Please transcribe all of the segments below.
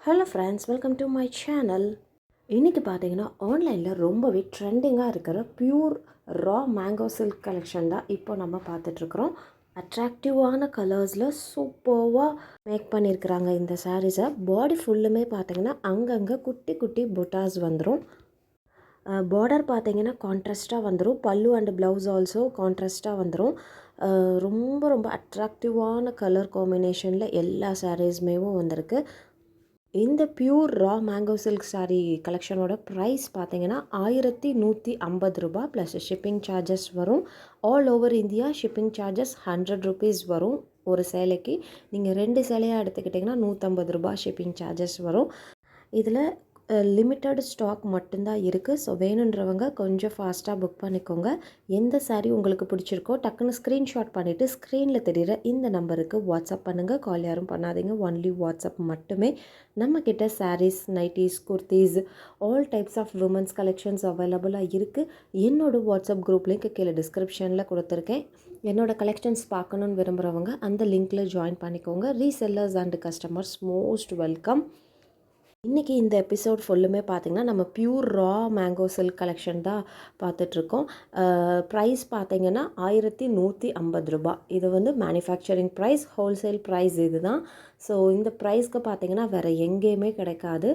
Hello friends, welcome to my channel. இன்றைக்கி பார்த்தீங்கன்னா ஆன்லைனில் ரொம்பவே ட்ரெண்டிங்காக இருக்கிற pure raw mango silk collection தான் இப்போ நம்ம பார்த்துட்ருக்குறோம். அட்ராக்டிவான கலர்ஸில் சூப்பர்வாக மேக் பண்ணியிருக்கிறாங்க இந்த சாரீஸை. பாடி ஃபுல்லுமே பார்த்தீங்கன்னா அங்கங்கே குட்டி குட்டி புட்டாஸ் வந்துடும். பார்டர் பார்த்தீங்கன்னா கான்ட்ராஸ்ட்டாக வந்துடும். பல்லு அண்ட் ப்ளவுஸ் ஆல்சோ கான்ட்ராஸ்ட்டாக வந்துடும். ரொம்ப ரொம்ப அட்ராக்டிவான கலர் காம்பினேஷனில் எல்லா சாரீஸுமேவும் வந்திருக்கு. இந்த pure raw mango silk sari கலெக்ஷனோட ப்ரைஸ் பார்த்தீங்கன்னா 1150 ரூபா ப்ளஸ் ஷிப்பிங் சார்ஜஸ் வரும். All over India shipping charges 100 rupees வரும். ஒரு சேலைக்கு நீங்கள் 2 சேலையாக எடுத்துக்கிட்டிங்கன்னா 150 ரூபா ஷிப்பிங் சார்ஜஸ் வரும். இதில் லிமிட்டட் ஸ்டாக் மட்டும்தான் இருக்குது. ஸோ வேணுன்றவங்க கொஞ்சம் ஃபாஸ்ட்டாக புக் பண்ணிக்கோங்க. எந்த சாரீ உங்களுக்கு பிடிச்சிருக்கோ டக்குன்னு ஸ்க்ரீன்ஷாட் பண்ணிவிட்டு ஸ்க்ரீனில் தெரிகிற இந்த நம்பருக்கு வாட்ஸ்அப் பண்ணுங்கள். கால் யாரும் பண்ணாதீங்க, ஒன்லி வாட்ஸ்அப் மட்டுமே. நம்மக்கிட்ட sarees, nighties, kurtis, all types of women's collections அவைலபிளாக இருக்குது. என்னோடய வாட்ஸ்அப் குரூப் லிங்க் கீழே டிஸ்கிரிப்ஷனில் கொடுத்துருக்கேன். என்னோடய கலெக்ஷன்ஸ் பார்க்கணுன்னு விரும்புகிறவங்க அந்த லிங்க்கில் ஜாயின் பண்ணிக்கோங்க. Resellers and customers most welcome. இன்றைக்கி இந்த எபிசோட் ஃபுல்லுமே பார்த்திங்கன்னா நம்ம pure raw mango silk collection தான் பார்த்துட்ருக்கோம். ப்ரைஸ் பார்த்திங்கன்னா 1150 ரூபா. இது வந்து மேனுஃபேக்சரிங் ப்ரைஸ், ஹோல்சேல் ப்ரைஸ் இது தான். ஸோ இந்த ப்ரைஸ்க்கு பார்த்திங்கன்னா வேறு எங்கேயுமே கிடைக்காது.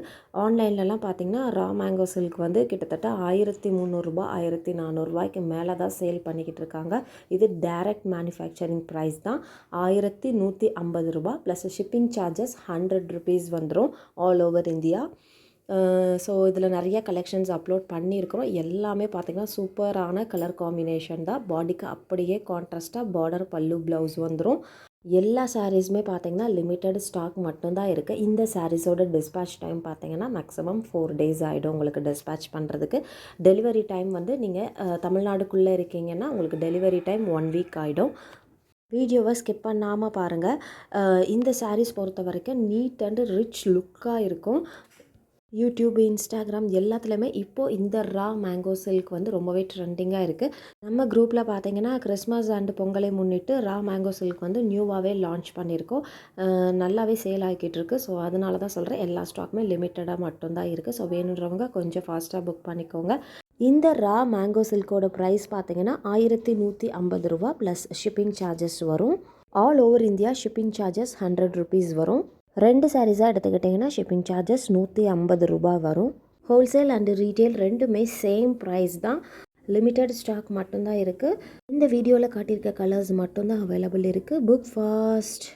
ஆன்லைன்லலாம் பார்த்திங்கன்னா ரா மேங்கோ சில்க் வந்து கிட்டத்தட்ட 1300 ரூபா 1400 ரூபாய்க்கு மேலே தான் சேல் பண்ணிக்கிட்டு இருக்காங்க. இது டைரக்ட் மேனுஃபேக்சரிங் ப்ரைஸ் தான். 1150 ரூபா ப்ளஸ் ஷிப்பிங் சார்ஜஸ் 100 ருபீஸ் வந்துடும் ஆல் ஓவர் இந்தியா. ஸோ இதில் நிறைய கலெக்ஷன்ஸ் அப்லோட் பண்ணியிருக்கிறோம். எல்லாமே பார்த்திங்கன்னா சூப்பரான கலர் காம்பினேஷன் தான். பாடிக்கு அப்படியே கான்ட்ராஸ்ட்டாக பார்டர், பல்லு, ப்ளவுஸ் வந்துடும். எல்லா சாரீஸுமே பார்த்திங்கன்னா லிமிட்டட் ஸ்டாக் மட்டும்தான் இருக்குது. இந்த சாரீஸோட டிஸ்பேச் டைம் பார்த்திங்கன்னா மேக்ஸிமம் 4 days ஆகிடும் உங்களுக்கு டிஸ்பேச் பண்ணுறதுக்கு. டெலிவரி டைம் வந்து நீங்கள் தமிழ்நாடுக்குள்ளே இருக்கீங்கன்னா உங்களுக்கு டெலிவரி டைம் 1 week ஆகிடும். வீடியோவை ஸ்கிப் பண்ணாமல் பாருங்கள். இந்த சாரீஸ் பொறுத்த வரைக்கும் நீட் அண்ட் ரிச் லுக்காக இருக்கும். யூடியூப், இன்ஸ்டாகிராம் எல்லாத்துலேயுமே இப்போது இந்த ரா மேங்கோ சில்க் வந்து ரொம்பவே ட்ரெண்டிங்காக இருக்குது. நம்ம குரூப்பில் பார்த்தீங்கன்னா கிறிஸ்மஸ் அண்டு பொங்கலை முன்னிட்டு ரா மேங்கோ சில்க் வந்து நியூவாகவே லான்ச் பண்ணியிருக்கோம். நல்லாவே சேல் ஆகிக்கிட்டு இருக்குது. ஸோ அதனால தான் சொல்கிறேன், எல்லா ஸ்டாக்குமே லிமிட்டடாக மட்டும்தான் இருக்குது. ஸோ வேணுன்றவங்க கொஞ்சம் ஃபாஸ்ட்டாக புக் பண்ணிக்கோங்க. இந்த ரா மேங்கோ சில்கோட ப்ரைஸ் பார்த்தீங்கன்னா 1150 ரூபா ப்ளஸ் ஷிப்பிங் சார்ஜஸ் வரும். All over India shipping charges 100 rupees வரும். 2 சாரீஸாக எடுத்துக்கிட்டிங்கன்னா ஷிப்பிங் சார்ஜஸ் 150 ரூபா வரும். ஹோல்சேல் அண்டு ரீட்டெயில் ரெண்டுமே சேம் ப்ரைஸ் தான். லிமிட்டட் ஸ்டாக் மட்டும்தான் இருக்குது. இந்த வீடியோவில் காட்டியிருக்க கலர்ஸ் மட்டும்தான் அவைலபிள் இருக்குது. Book fast.